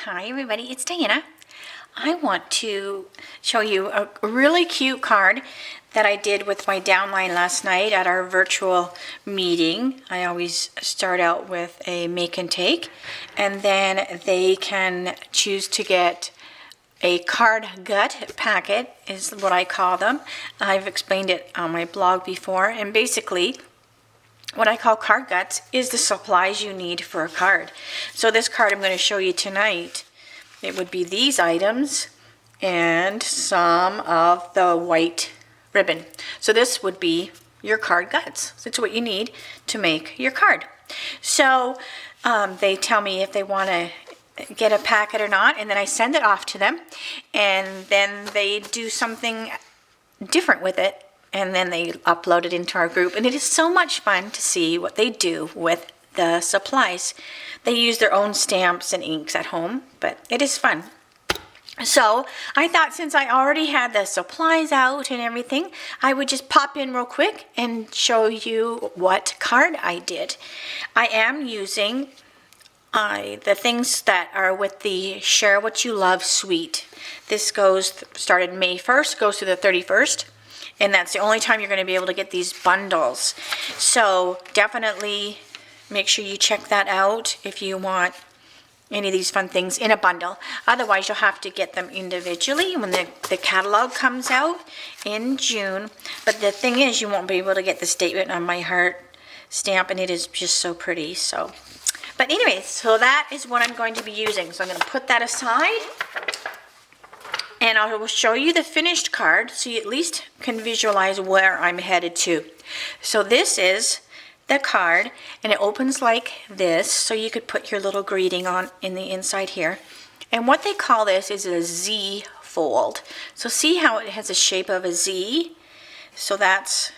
Hi everybody, it's Diana. I want to show you a really cute card that I did with my downline last night at our virtual meeting. I always start out with a make and take, and then they can choose to get a card gut packet is what I call them. I've explained it on my blog before, and basically what I call card guts is the supplies you need for a card. So this card I'm going to show you tonight, it would be these items and some of the white ribbon. So this would be your card guts. It's what you need to make your card. So they tell me if they want to get a packet or not, and then I send it off to them, and then they do something different with it, and then they upload it into our group. And it is so much fun to see what they do with the supplies. They use their own stamps and inks at home, but it is fun. So I thought, since I already had the supplies out and everything, I would just pop in real quick and show you what card I did. I am using the things that are with the Share What You Love suite. This started May 1st, goes to the 31st. And that's the only time you're going to be able to get these bundles. So definitely make sure you check that out if you want any of these fun things in a bundle. Otherwise, you'll have to get them individually when the catalog comes out in June. But the thing is, you won't be able to get the Statement on My Heart stamp, and it is just so pretty. So, but anyways, so that is what I'm going to be using. So I'm going to put that aside, and I will show you the finished card so you at least can visualize where I'm headed to. So this is the card, and it opens like this, so you could put your little greeting on in the inside here. And what they call this is a Z fold. So see how it has the shape of a Z? So that's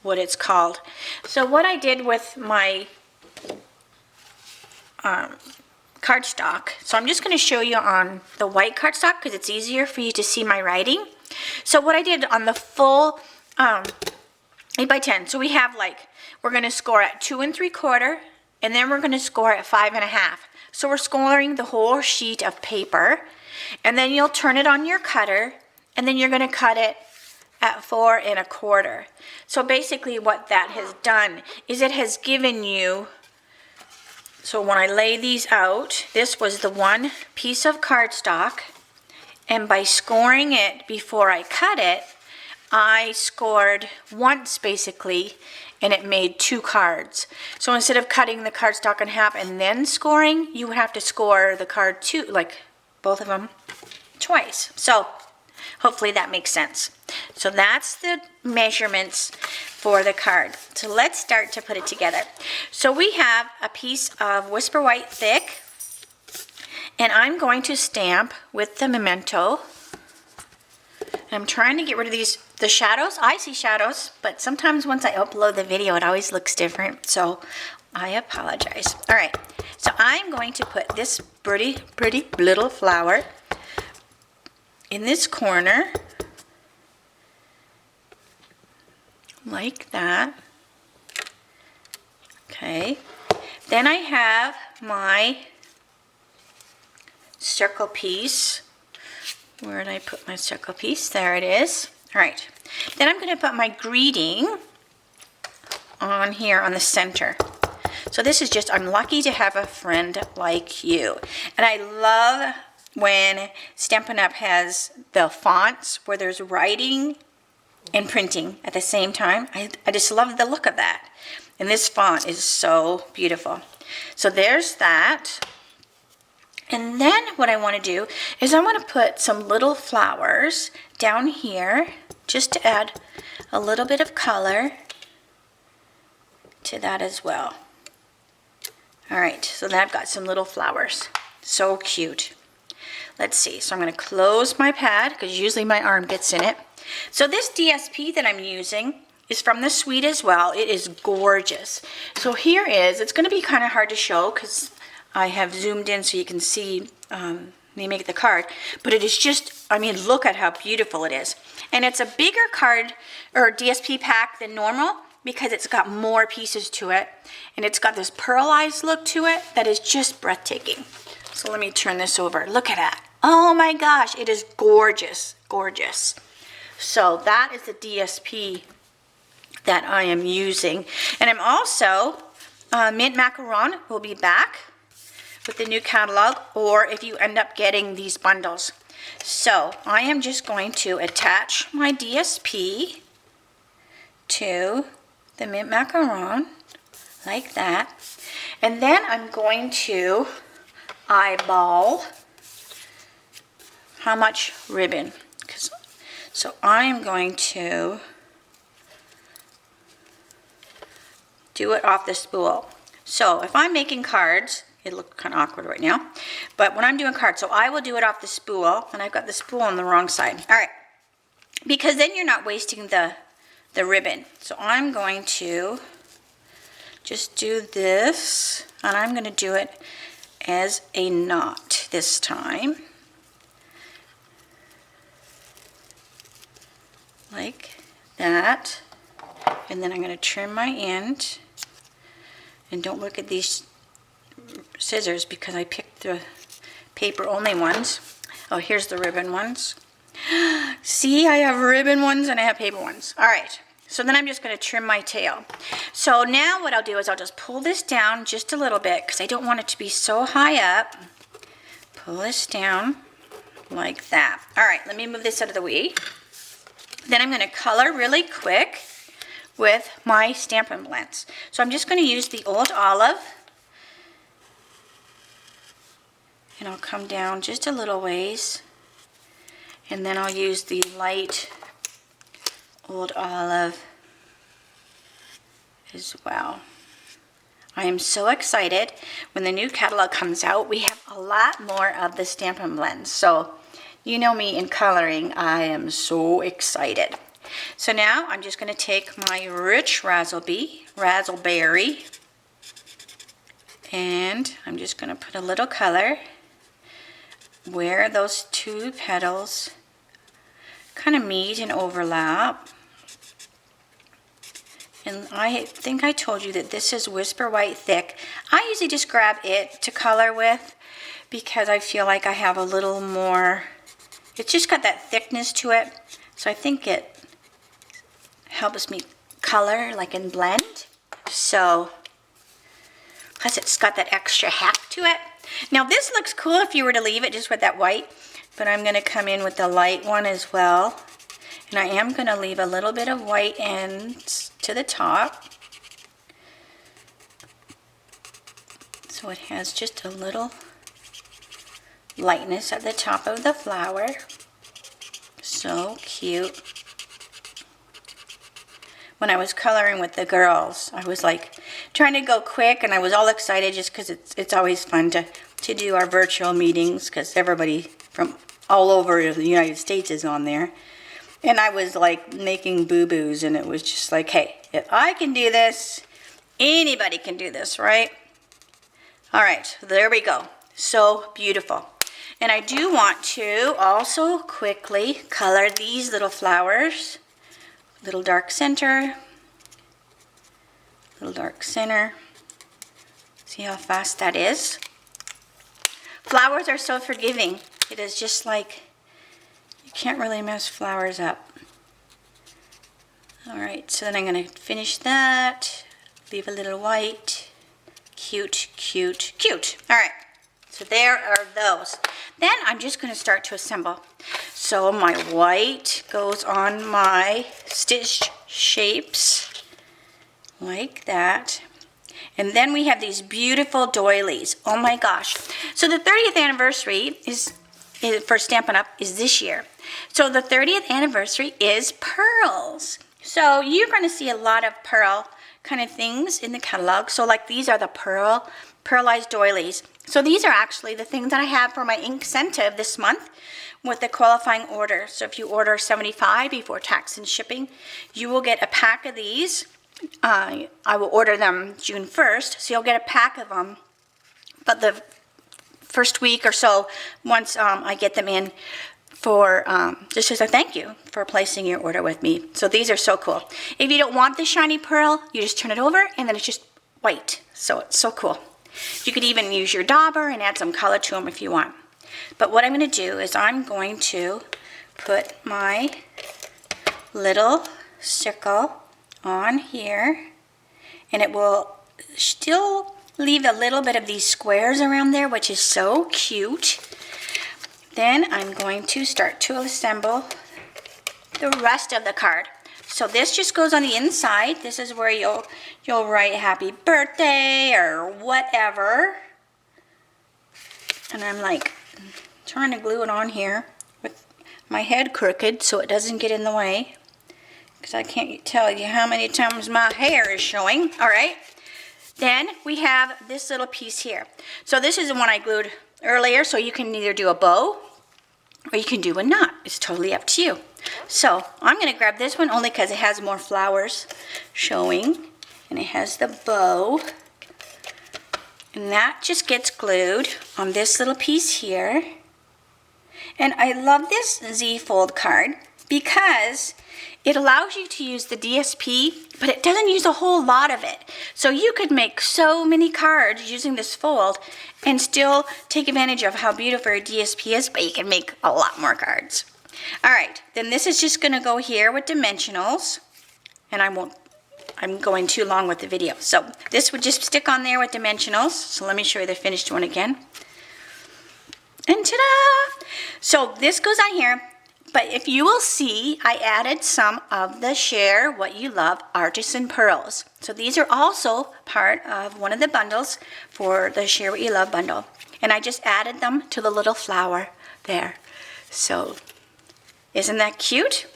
what it's called. So what I did with my cardstock. So I'm just going to show you on the white cardstock because it's easier for you to see my writing. So what I did on the full 8x10, so we have we're going to score at 2 3/4, and then we're going to score at 5 1/2. So we're scoring the whole sheet of paper, and then you'll turn it on your cutter, and then you're going to cut it at 4 1/4. So basically what that has done is it has given you, so when I lay these out, this was the one piece of cardstock, and by scoring it before I cut it, I scored once basically, and it made 2 cards. So instead of cutting the cardstock in half and then scoring, you would have to score the card both of them twice. So hopefully that makes sense. So that's the measurements for the card. So let's start to put it together. So we have a piece of Whisper White Thick, and I'm going to stamp with the Memento. And I'm trying to get rid of the shadows. I see shadows, but sometimes once I upload the video, it always looks different. So I apologize. All right, so I'm going to put this pretty little flower in this corner, like that. Okay, then I have my circle piece. Where did I put my circle piece? There it is. All right, then I'm going to put my greeting on here on the center. So this is just, I'm lucky to have a friend like you. And I love when Stampin' Up! Has the fonts where there's writing and printing at the same time. I just love the look of that. And this font is so beautiful. So there's that. And then what I want to do is I want to put some little flowers down here just to add a little bit of color to that as well. All right, so then I've got some little flowers. So cute. Let's see, so I'm going to close my pad because usually my arm gets in it. So this DSP that I'm using is from the suite as well. It is gorgeous. So here it's going to be kind of hard to show because I have zoomed in so you can see me make the card, but it is just, I mean, look at how beautiful it is. And it's a bigger card or DSP pack than normal because it's got more pieces to it, and it's got this pearlized look to it that is just breathtaking. So let me turn this over. Look at that. Oh my gosh, it is gorgeous, gorgeous. So that is the DSP that I am using. And I'm also, Mint Macaron will be back with the new catalog, or if you end up getting these bundles. So I am just going to attach my DSP to the Mint Macaron like that. And then I'm going to eyeball how much ribbon. So I'm going to do it off the spool. So if I'm making cards, it looks kind of awkward right now, but when I'm doing cards, so I will do it off the spool, and I've got the spool on the wrong side. All right, because then you're not wasting the ribbon. So I'm going to just do this, and I'm going to do it as a knot this time. Like that. And then I'm going to trim my end. And don't look at these scissors because I picked the paper only ones. Oh, here's the ribbon ones. See, I have ribbon ones and I have paper ones. All right. So then I'm just going to trim my tail. So now what I'll do is I'll just pull this down just a little bit because I don't want it to be so high up. Pull this down like that. All right, let me move this out of the way. Then I'm going to color really quick with my Stampin' blends. So I'm just going to use the Old Olive. And I'll come down just a little ways. And then I'll use the light Old Olive as well. I am so excited. When the new catalog comes out, we have a lot more of the Stampin' blends. So you know me in coloring, I am so excited. So now I'm just going to take my rich raspberry, and I'm just going to put a little color where those two petals kind of meet and overlap. And I think I told you that this is Whisper White Thick. I usually just grab it to color with because I feel like I have a little more, it's just got that thickness to it. So I think it helps me color like in blend. So, plus it's got that extra heft to it. Now this looks cool if you were to leave it just with that white, but I'm going to come in with the light one as well. And I am going to leave a little bit of white ends to the top. So it has just a little lightness at the top of the flower. So cute. When I was coloring with the girls, I was like trying to go quick, and I was all excited just because it's always fun to do our virtual meetings because everybody from all over the United States is on there. And I was like making boo-boos, and it was just like, hey, if I can do this, anybody can do this, right? All right, there we go. So beautiful. And I do want to also quickly color these little flowers. Little dark center. Little dark center. See how fast that is? Flowers are so forgiving. It is just like, you can't really mess flowers up. All right, so then I'm going to finish that. Leave a little white. Cute, cute, cute. All right, so there are those. Then I'm just going to start to assemble. So my white goes on my stitched shapes like that. And then we have these beautiful doilies. Oh my gosh. So the 30th anniversary is for Stampin' Up! Is this year. So the 30th anniversary is pearls. So you're going to see a lot of pearl kind of things in the catalog. So like these are the pearlized doilies. So these are actually the things that I have for my ink incentive this month with the qualifying order. So if you order 75 before tax and shipping, you will get a pack of these. I will order them June 1st, so you'll get a pack of them. But the first week or so, once I get them in for just as a thank you for placing your order with me. So these are so cool. If you don't want the shiny pearl, you just turn it over and then it's just white. So it's so cool. You could even use your dauber and add some color to them if you want. But what I'm going to do is I'm going to put my little circle on here, and it will still leave a little bit of these squares around there, which is so cute. Then I'm going to start to assemble the rest of the card. So this just goes on the inside. This is where you'll write happy birthday or whatever. And I'm like trying to glue it on here with my head crooked so it doesn't get in the way, because I can't tell you how many times my hair is showing. All right. Then we have this little piece here. So this is the one I glued earlier, so you can either do a bow or you can do a knot. It's totally up to you. So I'm going to grab this one only because it has more flowers showing, and it has the bow, and that just gets glued on this little piece here. And I love this Z-fold card because it allows you to use the DSP, but it doesn't use a whole lot of it. So you could make so many cards using this fold and still take advantage of how beautiful your DSP is, but you can make a lot more cards. All right, then this is just going to go here with dimensionals, and I'm going too long with the video. So this would just stick on there with dimensionals. So let me show you the finished one again. And ta-da! So this goes on here. But if you will see, I added some of the Share What You Love Artisan Pearls. So these are also part of one of the bundles for the Share What You Love bundle. And I just added them to the little flower there. So isn't that cute?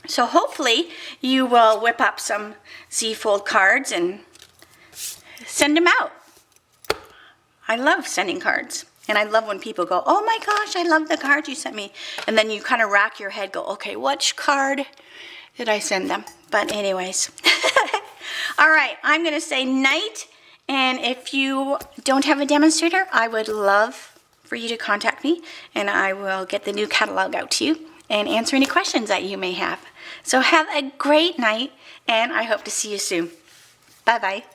So hopefully you will whip up some Z-fold cards and send them out. I love sending cards. And I love when people go, oh my gosh, I love the card you sent me. And then you kind of rack your head, go, okay, which card did I send them? But anyways. All right, I'm going to say night. And if you don't have a demonstrator, I would love for you to contact me. And I will get the new catalog out to you and answer any questions that you may have. So have a great night, and I hope to see you soon. Bye-bye.